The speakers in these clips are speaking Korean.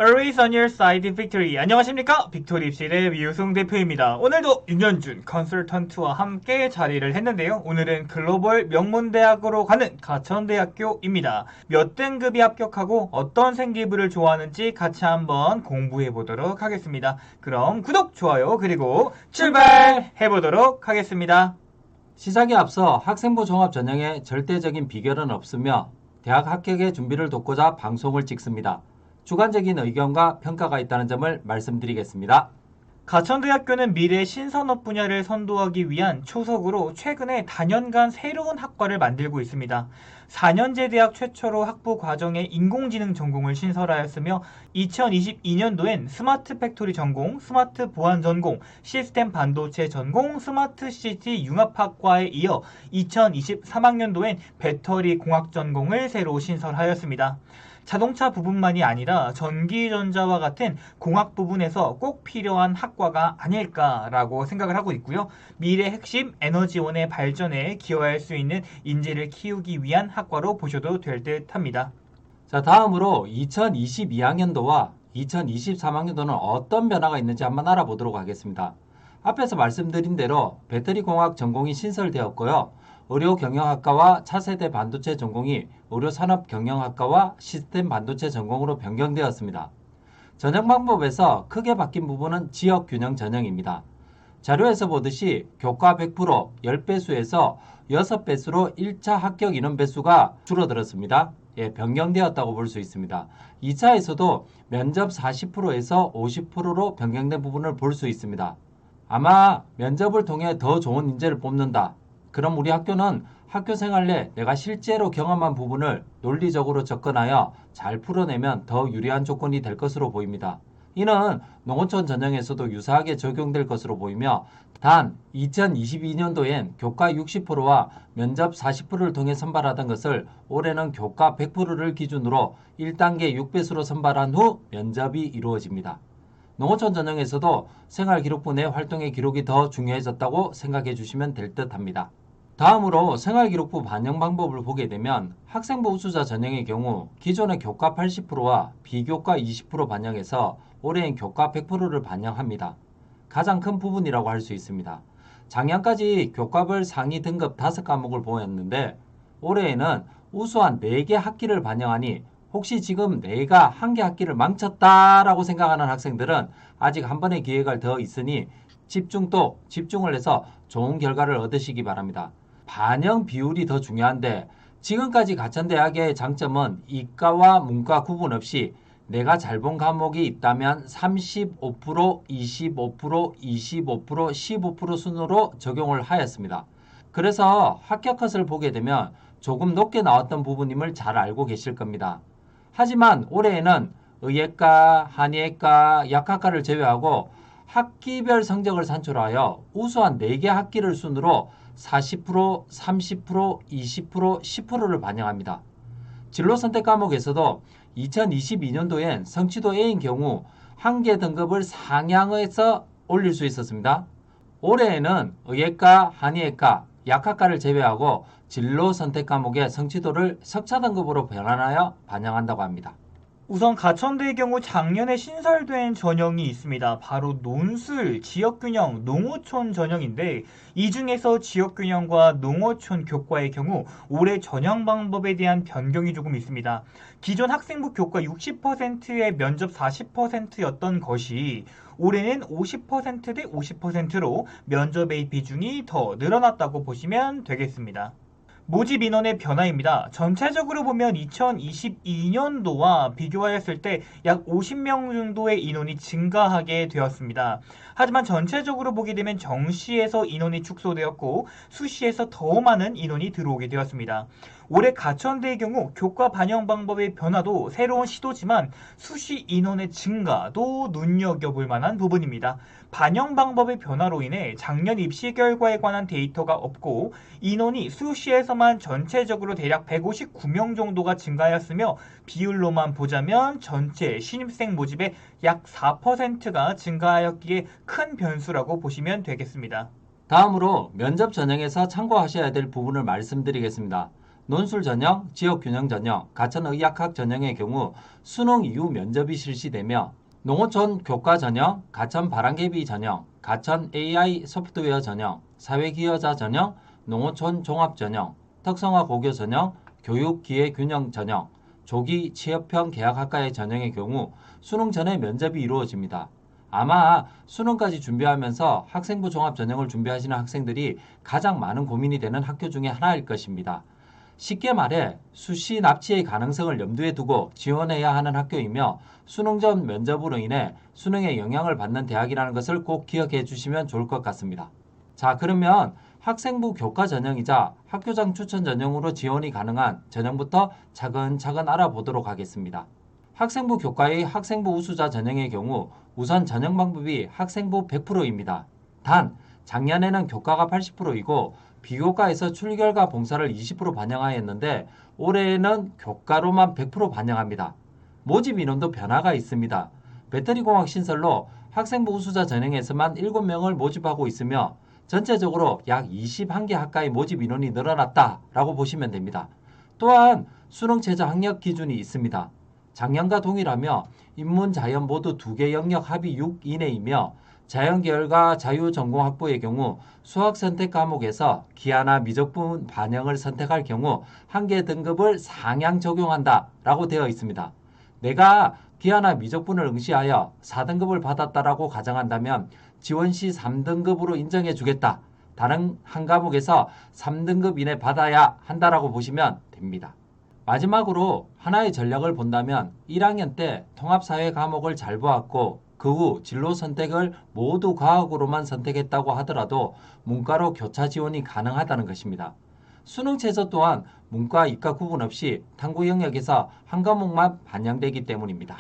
Always on your side, Victory. 안녕하십니까? 빅토리 입시대 위우승 대표입니다. 오늘도 윤현준 컨설턴트와 함께 자리를 했는데요. 오늘은 글로벌 명문대학으로 가는 가천대학교입니다. 몇 등급이 합격하고 어떤 생기부를 좋아하는지 같이 한번 공부해 보도록 하겠습니다. 그럼 구독, 좋아요, 그리고 출발해 보도록 하겠습니다. 시작에 앞서 학생부 종합 전형의 절대적인 비결은 없으며 대학 합격의 준비를 돕고자 방송을 찍습니다. 주관적인 의견과 평가가 있다는 점을 말씀드리겠습니다. 가천대학교는 미래 신산업 분야를 선도하기 위한 초석으로 최근에 다년간 새로운 학과를 만들고 있습니다. 4년제 대학 최초로 학부 과정에 인공지능 전공을 신설하였으며 2022년도엔 스마트 팩토리 전공, 스마트 보안 전공, 시스템 반도체 전공, 스마트 시티 융합학과에 이어 2023학년도엔 배터리 공학 전공을 새로 신설하였습니다. 자동차 부분만이 아니라 전기전자와 같은 공학 부분에서 꼭 필요한 학과가 아닐까라고 생각을 하고 있고요. 미래 핵심 에너지원의 발전에 기여할 수 있는 인재를 키우기 위한 학과로 보셔도 될 듯 합니다. 자, 다음으로 2022학년도와 2023학년도는 어떤 변화가 있는지 한번 알아보도록 하겠습니다. 앞에서 말씀드린 대로 배터리 공학 전공이 신설되었고요. 의료경영학과와 차세대 반도체 전공이 의료산업경영학과와 시스템 반도체 전공으로 변경되었습니다. 전형 방법에서 크게 바뀐 부분은 지역균형 전형입니다. 자료에서 보듯이 교과 100% 10배수에서 6배수로 1차 합격 인원 배수가 줄어들었습니다. 변경되었다고 볼 수 있습니다. 2차에서도 면접 40%에서 50%로 변경된 부분을 볼 수 있습니다. 아마 면접을 통해 더 좋은 인재를 뽑는다. 그럼 우리 학교는 학교 생활 내 내가 실제로 경험한 부분을 논리적으로 접근하여 잘 풀어내면 더 유리한 조건이 될 것으로 보입니다. 이는 농어촌 전형에서도 유사하게 적용될 것으로 보이며 단 2022년도엔 교과 60%와 면접 40%를 통해 선발하던 것을 올해는 교과 100%를 기준으로 1단계 6배수로 선발한 후 면접이 이루어집니다. 농어촌 전형에서도 생활기록부 내 활동의 기록이 더 중요해졌다고 생각해 주시면 될 듯 합니다. 다음으로 생활기록부 반영 방법을 보게 되면 학생부 우수자 전형의 경우 기존의 교과 80%와 비교과 20% 반영해서 올해엔 교과 100%를 반영합니다. 가장 큰 부분이라고 할 수 있습니다. 작년까지 교과별 상위 등급 5과목을 보였는데 올해에는 우수한 4개 학기를 반영하니 혹시 지금 내가 한 개 학기를 망쳤다라고 생각하는 학생들은 아직 한 번의 기회가 더 있으니 집중을 해서 좋은 결과를 얻으시기 바랍니다. 반영 비율이 더 중요한데 지금까지 가천대학의 장점은 이과와 문과 구분 없이 내가 잘 본 과목이 있다면 35%, 25%, 25%, 15% 순으로 적용을 하였습니다. 그래서 합격 컷을 보게 되면 조금 높게 나왔던 부분임을 잘 알고 계실 겁니다. 하지만 올해에는 의예과, 한의예과, 약학과를 제외하고 학기별 성적을 산출하여 우수한 4개 학기를 순으로 40%, 30%, 20%, 10%를 반영합니다. 진로 선택 과목에서도 2022년도엔 성취도 A인 경우 한 개 등급을 상향해서 올릴 수 있었습니다. 올해에는 의예과, 한의예과, 약학과를 제외하고 진로 선택 과목의 성취도를 석차 등급으로 변환하여 반영한다고 합니다. 우선 가천대의 경우 작년에 신설된 전형이 있습니다. 바로 논술, 지역균형, 농어촌 전형인데 이 중에서 지역균형과 농어촌 교과의 경우 올해 전형 방법에 대한 변경이 조금 있습니다. 기존 학생부 교과 60%의 면접 40%였던 것이 올해는 50% 대 50%로 면접의 비중이 더 늘어났다고 보시면 되겠습니다. 모집 인원의 변화입니다. 전체적으로 보면 2022년도와 비교하였을 때 약 50명 정도의 인원이 증가하게 되었습니다. 하지만 전체적으로 보게 되면 정시에서 인원이 축소되었고 수시에서 더 많은 인원이 들어오게 되었습니다. 올해 가천대의 경우 교과 반영 방법의 변화도 새로운 시도지만 수시 인원의 증가도 눈여겨볼 만한 부분입니다. 반영 방법의 변화로 인해 작년 입시 결과에 관한 데이터가 없고 인원이 수시에서만 전체적으로 대략 159명 정도가 증가하였으며 비율로만 보자면 전체 신입생 모집의 약 4%가 증가하였기에 큰 변수라고 보시면 되겠습니다. 다음으로 면접 전형에서 참고하셔야 될 부분을 말씀드리겠습니다. 논술 전형, 지역균형 전형, 가천의학학 전형의 경우 수능 이후 면접이 실시되며 농어촌 교과 전형, 가천 바람개비 전형, 가천 AI 소프트웨어 전형, 사회기여자 전형, 농어촌 종합 전형, 특성화 고교 전형, 교육기회균형 전형, 조기 취업형 계약학과의 전형의 경우 수능 전에 면접이 이루어집니다. 아마 수능까지 준비하면서 학생부 종합 전형을 준비하시는 학생들이 가장 많은 고민이 되는 학교 중에 하나일 것입니다. 쉽게 말해 수시 납치의 가능성을 염두에 두고 지원해야 하는 학교이며 수능 전 면접으로 인해 수능에 영향을 받는 대학이라는 것을 꼭 기억해 주시면 좋을 것 같습니다. 자, 그러면 학생부 교과 전형이자 학교장 추천 전형으로 지원이 가능한 전형부터 차근차근 알아보도록 하겠습니다. 학생부 교과의 학생부 우수자 전형의 경우 우선 전형 방법이 학생부 100%입니다. 단 작년에는 교과가 80%이고 비교과에서 출결과 봉사를 20% 반영하였는데 올해에는 교과로만 100% 반영합니다. 모집 인원도 변화가 있습니다. 배터리공학 신설로 학생부 우수자 전형에서만 7명을 모집하고 있으며 전체적으로 약 21개 학과의 모집 인원이 늘어났다라고 보시면 됩니다. 또한 수능 최저 학력 기준이 있습니다. 작년과 동일하며 인문, 자연 모두 2개 영역 합이 6 이내이며 자연계열과 자유전공학부의 경우 수학 선택 과목에서 기하나 미적분 반영을 선택할 경우 한 개 등급을 상향 적용한다 라고 되어 있습니다. 내가 기하나 미적분을 응시하여 4등급을 받았다라고 가정한다면 지원 시 3등급으로 인정해 주겠다. 다른 한 과목에서 3등급 이내 받아야 한다라고 보시면 됩니다. 마지막으로 하나의 전략을 본다면 1학년 때 통합사회 과목을 잘 보았고 그 후 진로 선택을 모두 과학으로만 선택했다고 하더라도 문과로 교차 지원이 가능하다는 것입니다. 수능 최저 또한 문과, 이과 구분 없이 탐구 영역에서 한 과목만 반영되기 때문입니다.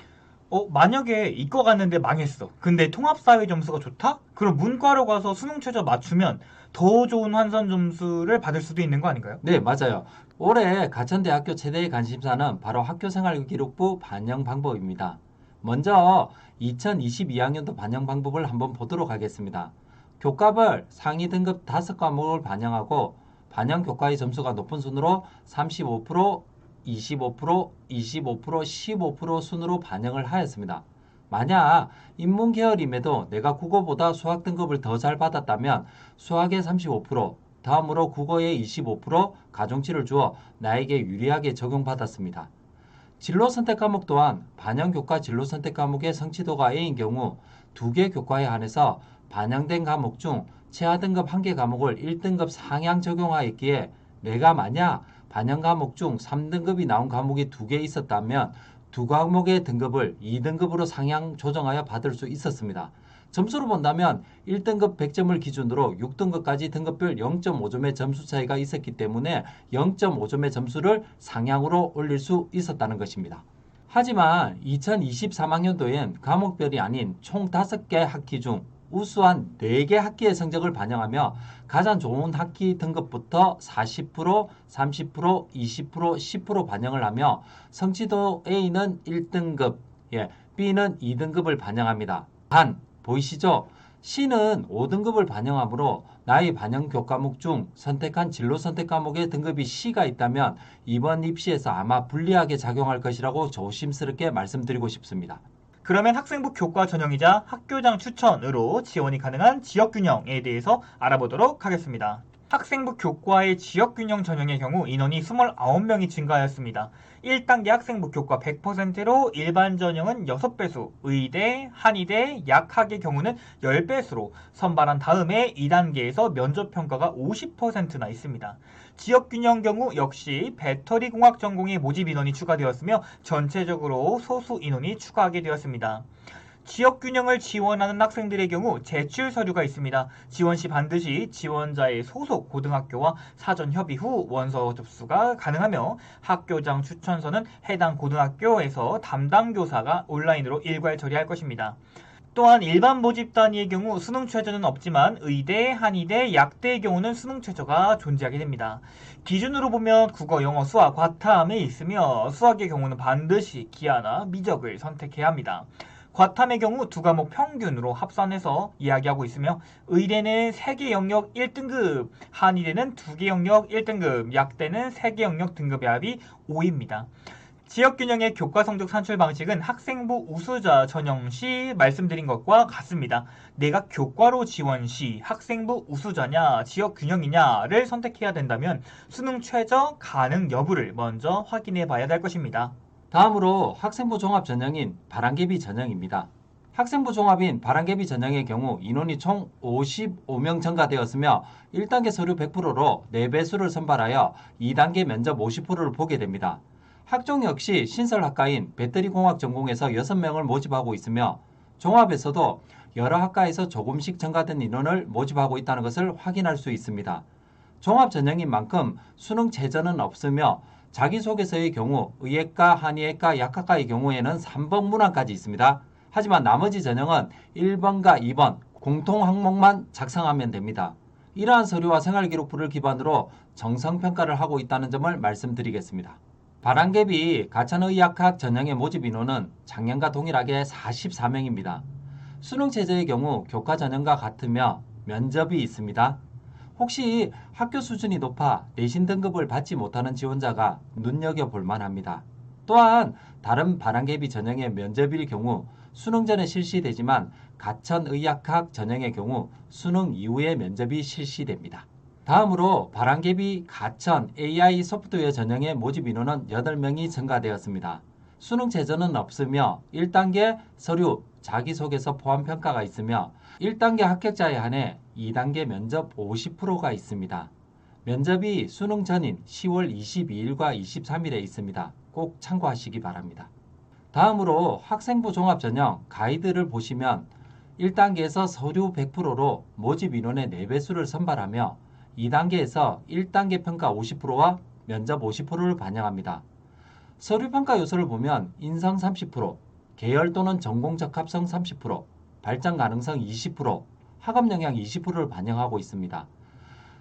만약에 이과 갔는데 망했어. 근데 통합사회 점수가 좋다? 그럼 문과로 가서 수능 최저 맞추면 더 좋은 환산 점수를 받을 수도 있는 거 아닌가요? 네, 맞아요. 올해 가천대학교 최대의 관심사는 바로 학교생활기록부 반영 방법입니다. 먼저 2022학년도 반영 방법을 한번 보도록 하겠습니다. 교과별 상위 등급 5과목을 반영하고 반영 교과의 점수가 높은 순으로 35%, 25%, 25%, 15% 순으로 반영을 하였습니다. 만약 인문 계열임에도 내가 국어보다 수학 등급을 더 잘 받았다면 수학의 35%, 다음으로 국어의 25%, 가중치를 주어 나에게 유리하게 적용받았습니다. 진로 선택 과목 또한 반영 교과 진로 선택 과목의 성취도가 A인 경우 2개 교과에 한해서 반영된 과목 중 최하 등급 1개 과목을 1등급 상향 적용하였기에 내가 만약 반영 과목 중 3등급이 나온 과목이 2개 있었다면 두 과목의 등급을 2등급으로 상향 조정하여 받을 수 있었습니다. 점수로 본다면 1등급 100점을 기준으로 6등급까지 등급별 0.5점의 점수 차이가 있었기 때문에 0.5점의 점수를 상향으로 올릴 수 있었다는 것입니다. 하지만 2023학년도엔 과목별이 아닌 총 5개 학기 중 우수한 4개 학기의 성적을 반영하며 가장 좋은 학기 등급부터 40%, 30%, 20%, 10% 반영을 하며 성취도 A는 1등급, B는 2등급을 반영합니다. 단, 보이시죠? C는 5등급을 반영하므로 나의 반영 교과목 중 선택한 진로 선택 과목의 등급이 C가 있다면 이번 입시에서 아마 불리하게 작용할 것이라고 조심스럽게 말씀드리고 싶습니다. 그러면 학생부 교과 전형이자 학교장 추천으로 지원이 가능한 지역균형에 대해서 알아보도록 하겠습니다. 학생부 교과의 지역균형 전형의 경우 인원이 29명이 증가하였습니다. 1단계 학생부 교과 100%로 일반 전형은 6배수, 의대, 한의대, 약학의 경우는 10배수로 선발한 다음에 2단계에서 면접평가가 50%나 있습니다. 지역균형 경우 역시 배터리공학 전공의 모집 인원이 추가되었으며 전체적으로 소수 인원이 추가하게 되었습니다. 지역균형을 지원하는 학생들의 경우 제출 서류가 있습니다. 지원 시 반드시 지원자의 소속 고등학교와 사전 협의 후 원서 접수가 가능하며 학교장 추천서는 해당 고등학교에서 담당 교사가 온라인으로 일괄 처리할 것입니다. 또한 일반 모집 단위의 경우 수능 최저는 없지만 의대, 한의대, 약대의 경우는 수능 최저가 존재하게 됩니다. 기준으로 보면 국어, 영어, 수학, 과탐에 있으며 수학의 경우는 반드시 기하나 미적을 선택해야 합니다. 과탐의 경우 두 과목 평균으로 합산해서 이야기하고 있으며 의대는 3개 영역 1등급, 한의대는 2개 영역 1등급, 약대는 3개 영역 등급의 합이 5입니다. 지역균형의 교과 성적 산출 방식은 학생부 우수자 전형 시 말씀드린 것과 같습니다. 내가 교과로 지원 시 학생부 우수자냐 지역균형이냐를 선택해야 된다면 수능 최저 가능 여부를 먼저 확인해 봐야 될 것입니다. 다음으로 학생부 종합 전형인 바람개비 전형입니다. 학생부 종합인 바람개비 전형의 경우 인원이 총 55명 증가되었으며 1단계 서류 100%로 4배수를 선발하여 2단계 면접 50%를 보게 됩니다. 학종 역시 신설학과인 배터리공학 전공에서 6명을 모집하고 있으며 종합에서도 여러 학과에서 조금씩 증가된 인원을 모집하고 있다는 것을 확인할 수 있습니다. 종합 전형인 만큼 수능 최저는 없으며 자기소개서의 경우 의예과, 한의예과, 약학과의 경우에는 3번 문항까지 있습니다. 하지만 나머지 전형은 1번과 2번 공통 항목만 작성하면 됩니다. 이러한 서류와 생활기록부를 기반으로 정성평가를 하고 있다는 점을 말씀드리겠습니다. 바람개비 가천의학학 전형의 모집 인원은 작년과 동일하게 44명입니다. 수능 최저의 경우 교과 전형과 같으며 면접이 있습니다. 혹시 학교 수준이 높아 내신 등급을 받지 못하는 지원자가 눈여겨볼 만합니다. 또한 다른 바람개비 전형의 면접일 경우 수능 전에 실시되지만 가천의학학 전형의 경우 수능 이후에 면접이 실시됩니다. 다음으로 바람개비 가천 AI 소프트웨어 전형의 모집 인원은 8명이 증가되었습니다. 수능 최저는 없으며 1단계 서류 자기소개서 포함평가가 있으며 1단계 합격자에 한해 2단계 면접 50%가 있습니다. 면접이 수능 전인 10월 22일과 23일에 있습니다. 꼭 참고하시기 바랍니다. 다음으로 학생부 종합 전형 가이드를 보시면 1단계에서 서류 100%로 모집 인원의 4배수를 선발하며 2단계에서 1단계 평가 50%와 면접 50%를 반영합니다. 서류 평가 요소를 보면 인성 30%, 계열 또는 전공 적합성 30%, 발전 가능성 20%, 학업 역량 20%를 반영하고 있습니다.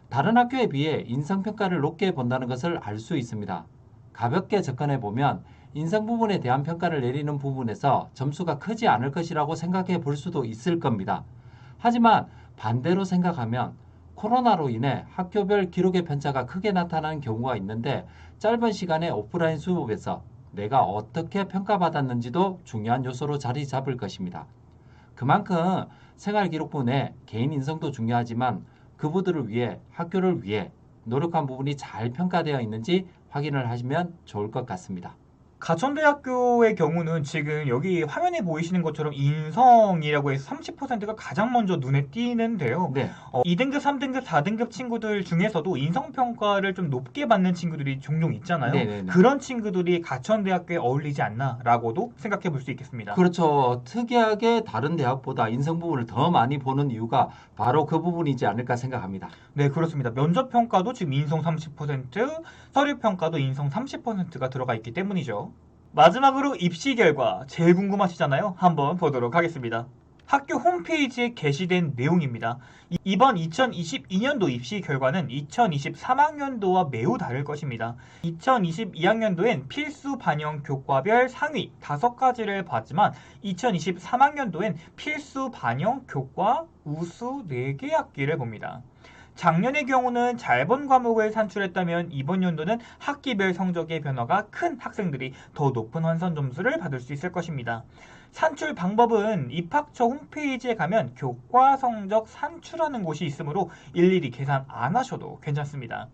다른 학교에 비해 인성 평가를 높게 본다는 것을 알 수 있습니다. 가볍게 접근해 보면 인성 부분에 대한 평가를 내리는 부분에서 점수가 크지 않을 것이라고 생각해 볼 수도 있을 겁니다. 하지만 반대로 생각하면 코로나로 인해 학교별 기록의 편차가 크게 나타나는 경우가 있는데 짧은 시간에 오프라인 수업에서 내가 어떻게 평가받았는지도 중요한 요소로 자리 잡을 것입니다. 그만큼 생활기록부 내 개인 인성도 중요하지만 그분들을 위해 학교를 위해 노력한 부분이 잘 평가되어 있는지 확인을 하시면 좋을 것 같습니다. 가천대학교의 경우는 지금 여기 화면에 보이시는 것처럼 인성이라고 해서 30%가 가장 먼저 눈에 띄는데요. 네, 2등급, 3등급, 4등급 친구들 중에서도 인성평가를 좀 높게 받는 친구들이 종종 있잖아요. 네네네. 그런 친구들이 가천대학교에 어울리지 않나라고도 생각해 볼 수 있겠습니다. 그렇죠. 특이하게 다른 대학보다 인성 부분을 더 많이 보는 이유가 바로 그 부분이지 않을까 생각합니다. 네, 그렇습니다. 면접평가도 지금 인성 30%, 서류평가도 인성 30%가 들어가 있기 때문이죠. 마지막으로 입시 결과 제일 궁금하시잖아요. 한번 보도록 하겠습니다. 학교 홈페이지에 게시된 내용입니다. 이번 2022년도 입시 결과는 2023학년도와 매우 다를 것입니다. 2022학년도엔 필수 반영 교과별 상위 5가지를 봤지만 2023학년도엔 필수 반영 교과 우수 4개 학기를 봅니다. 작년의 경우는 잘 본 과목을 산출했다면 이번 연도는 학기별 성적의 변화가 큰 학생들이 더 높은 환산 점수를 받을 수 있을 것입니다. 산출 방법은 입학처 홈페이지에 가면 교과 성적 산출하는 곳이 있으므로 일일이 계산 안 하셔도 괜찮습니다.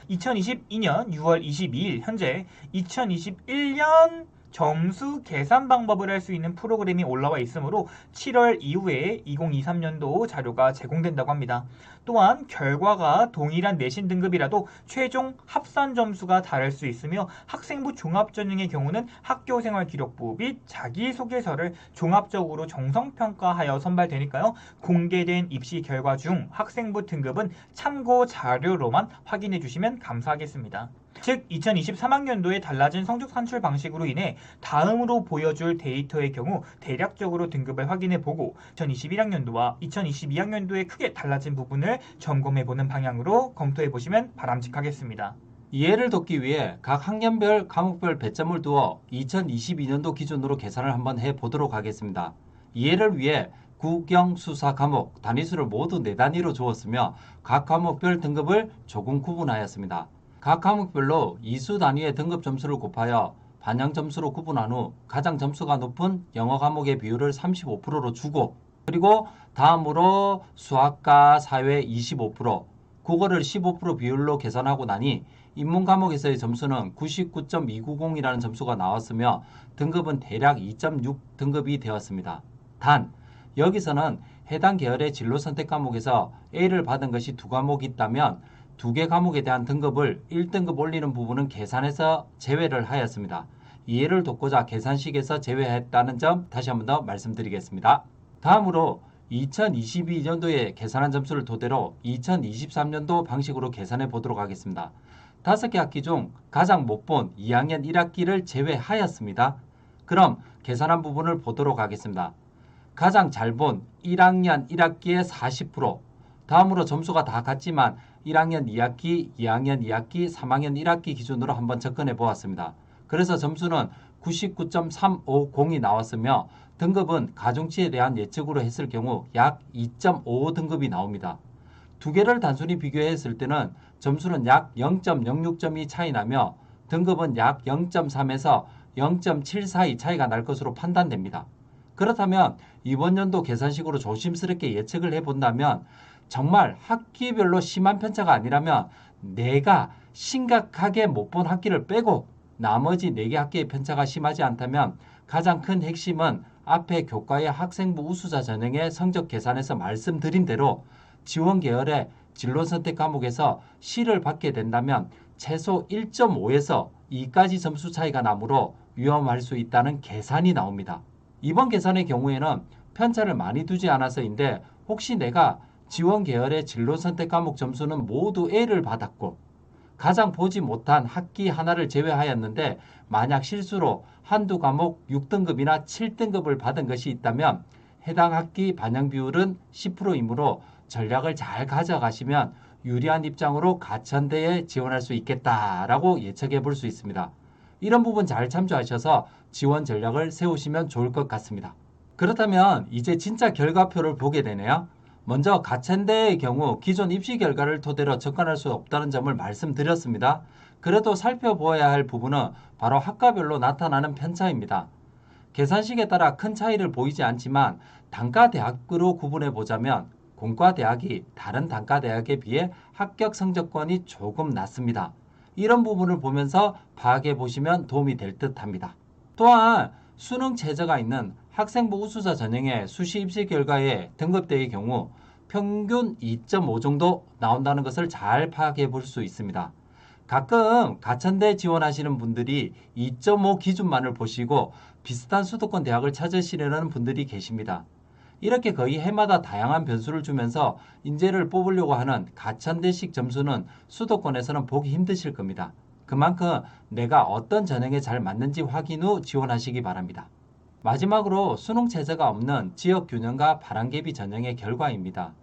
2022년 6월 22일 현재 2021년 점수 계산 방법을 할 수 있는 프로그램이 올라와 있으므로 7월 이후에 2023년도 자료가 제공된다고 합니다. 또한 결과가 동일한 내신 등급이라도 최종 합산 점수가 다를 수 있으며 학생부 종합전형의 경우는 학교생활기록부 및 자기소개서를 종합적으로 정성평가하여 선발되니까요. 공개된 입시 결과 중 학생부 등급은 참고 자료로만 확인해 주시면 감사하겠습니다. 즉 2023학년도에 달라진 성적 산출 방식으로 인해 다음으로 보여줄 데이터의 경우 대략적으로 등급을 확인해보고 2021학년도와 2022학년도에 크게 달라진 부분을 점검해보는 방향으로 검토해보시면 바람직하겠습니다. 이해를 돕기 위해 각 학년별 과목별 배점을 두어 2022년도 기준으로 계산을 한번 해보도록 하겠습니다. 이해를 위해 국영, 수사 과목 단위수를 모두 4단위로 주었으며 각 과목별 등급을 조금 구분하였습니다. 각 과목별로 이수 단위의 등급 점수를 곱하여 반영 점수로 구분한 후 가장 점수가 높은 영어 과목의 비율을 35%로 주고, 그리고 다음으로 수학과 사회 25%, 국어를 15% 비율로 계산하고 나니 인문 과목에서의 점수는 99.290이라는 점수가 나왔으며 등급은 대략 2.6 등급이 되었습니다. 단, 여기서는 해당 계열의 진로 선택 과목에서 A를 받은 것이 2과목이 있다면 2개 과목에 대한 등급을 1등급 올리는 부분은 계산해서 제외를 하였습니다. 이해를 돕고자 계산식에서 제외했다는 점 다시 한번 더 말씀드리겠습니다. 다음으로 2022년도에 계산한 점수를 토대로 2023년도 방식으로 계산해 보도록 하겠습니다. 5개 학기 중 가장 못 본 2학년 1학기를 제외하였습니다. 그럼 계산한 부분을 보도록 하겠습니다. 가장 잘 본 1학년 1학기의 40%, 다음으로 점수가 다 같지만 1학년 2학기, 2학년 2학기, 3학년 1학기 기준으로 한번 접근해 보았습니다. 그래서 점수는 99.350이 나왔으며 등급은 가중치에 대한 예측으로 했을 경우 약 2.55등급이 나옵니다. 두 개를 단순히 비교했을 때는 점수는 약 0.06점이 차이 나며 등급은 약 0.3에서 0.7 사이 차이가 날 것으로 판단됩니다. 그렇다면 이번 연도 계산식으로 조심스럽게 예측을 해본다면 정말 학기별로 심한 편차가 아니라면 내가 심각하게 못 본 학기를 빼고 나머지 4개 학기의 편차가 심하지 않다면 가장 큰 핵심은 앞에 교과의 학생부 우수자 전형의 성적 계산에서 말씀드린 대로 지원 계열의 진로 선택 과목에서 C를 받게 된다면 최소 1.5에서 2까지 점수 차이가 나므로 위험할 수 있다는 계산이 나옵니다. 이번 계산의 경우에는 편차를 많이 두지 않아서인데 혹시 내가 지원 계열의 진로 선택 과목 점수는 모두 A를 받았고 가장 보지 못한 학기 하나를 제외하였는데 만약 실수로 한두 과목 6등급이나 7등급을 받은 것이 있다면 해당 학기 반영 비율은 10%이므로 전략을 잘 가져가시면 유리한 입장으로 가천대에 지원할 수 있겠다라고 예측해 볼 수 있습니다. 이런 부분 잘 참조하셔서 지원 전략을 세우시면 좋을 것 같습니다. 그렇다면 이제 진짜 결과표를 보게 되네요. 먼저 가천대의 경우 기존 입시 결과를 토대로 접근할 수 없다는 점을 말씀드렸습니다. 그래도 살펴보아야 할 부분은 바로 학과별로 나타나는 편차입니다. 계산식에 따라 큰 차이를 보이지 않지만 단과대학으로 구분해 보자면 공과대학이 다른 단과대학에 비해 합격 성적권이 조금 낮습니다. 이런 부분을 보면서 파악해 보시면 도움이 될 듯 합니다. 또한 수능 최저가 있는 학생부 우수자 전형의 수시 입시 결과의 등급대의 경우 평균 2.5 정도 나온다는 것을 잘 파악해 볼 수 있습니다. 가끔 가천대 지원하시는 분들이 2.5 기준만을 보시고 비슷한 수도권 대학을 찾으시려는 분들이 계십니다. 이렇게 거의 해마다 다양한 변수를 주면서 인재를 뽑으려고 하는 가천대식 점수는 수도권에서는 보기 힘드실 겁니다. 그만큼 내가 어떤 전형에 잘 맞는지 확인 후 지원하시기 바랍니다. 마지막으로 수능 체제가 없는 지역균형과 바람개비 전형의 결과입니다.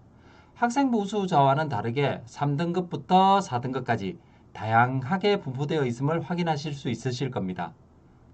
학생부 우수자와는 다르게 3등급부터 4등급까지 다양하게 분포되어 있음을 확인하실 수 있으실 겁니다.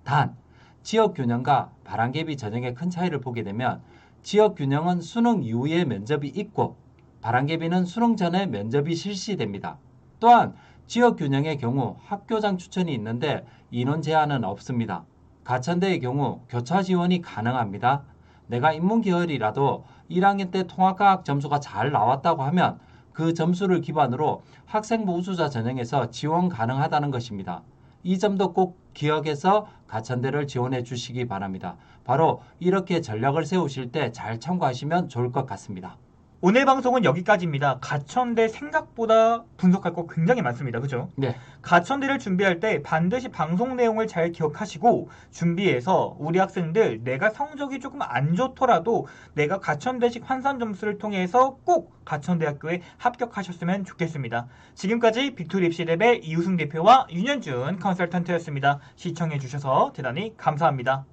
단, 지역균형과 바람개비 전형의 큰 차이를 보게 되면 지역균형은 수능 이후에 면접이 있고 바람개비는 수능 전에 면접이 실시됩니다. 또한 지역균형의 경우 학교장 추천이 있는데 인원 제한은 없습니다. 가천대의 경우 교차 지원이 가능합니다. 내가 인문계열이라도 1학년 때 통합과학 점수가 잘 나왔다고 하면 그 점수를 기반으로 학생부 우수자 전형에서 지원 가능하다는 것입니다. 이 점도 꼭 기억해서 가천대를 지원해 주시기 바랍니다. 바로 이렇게 전략을 세우실 때 잘 참고하시면 좋을 것 같습니다. 오늘 방송은 여기까지입니다. 가천대 생각보다 분석할 거 굉장히 많습니다. 그죠? 네. 가천대를 준비할 때 반드시 방송 내용을 잘 기억하시고 준비해서 우리 학생들 내가 성적이 조금 안 좋더라도 내가 가천대식 환산 점수를 통해서 꼭 가천대학교에 합격하셨으면 좋겠습니다. 지금까지 빅토리 입시대배 이우승 대표와 윤현준 컨설턴트였습니다. 시청해주셔서 대단히 감사합니다.